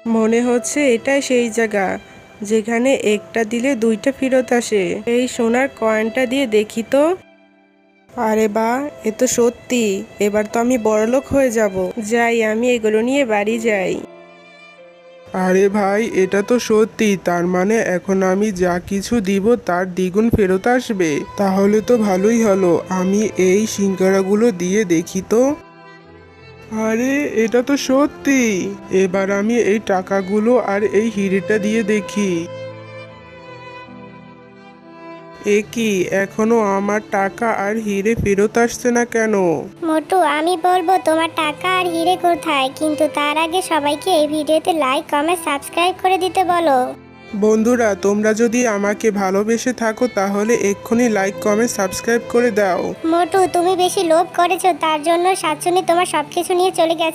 মনে হচ্ছে এটাই সেই জায়গা যেখানে একটা দিলে দুইটা ফেরত আসে। এই সোনার কয়েনটা দিয়ে দেখি তো। আরে বাহ, এ তো সত্যি। এবার তো আমি বড়লোক হয়ে যাব। যাই, আমি এগুলো নিয়ে বাড়ি যাই। আরে ভাই, এটা তো সত্যি। তার মানে এখন আমি যা কিছু দিব তার দ্বিগুণ ফেরত আসবে। তাহলে তো ভালোই হলো। আমি এই সিঙ্গারাগুলো দিয়ে দেখি তো। আরে, এটা তো সত্যি। এবার আমি এই টাকাগুলো আর এই হিরেটা দিয়ে দেখি। এ কি, এখনো আমার টাকা আর হিরে ফেরত আসছে না কেন? মোটু, আমি বলবো তোমার টাকা আর হিরে কোথায়, কিন্তু তার আগে সবাইকে এই ভিডিওতে লাইক কমেন্ট সাবস্ক্রাইব করে দিতে বলো। বন্ধুরা, তোমরা যদি আমাকে ভালোবেসে থাকো তাহলে এক্ষুনি লাইক কমেন্ট সাবস্ক্রাইব করে দাও। মোটু, তুমি বেশি লোভ করেছো, তার জন্য শাকচুন্নি তোমার সবকিছু নিয়ে চলে গেছে।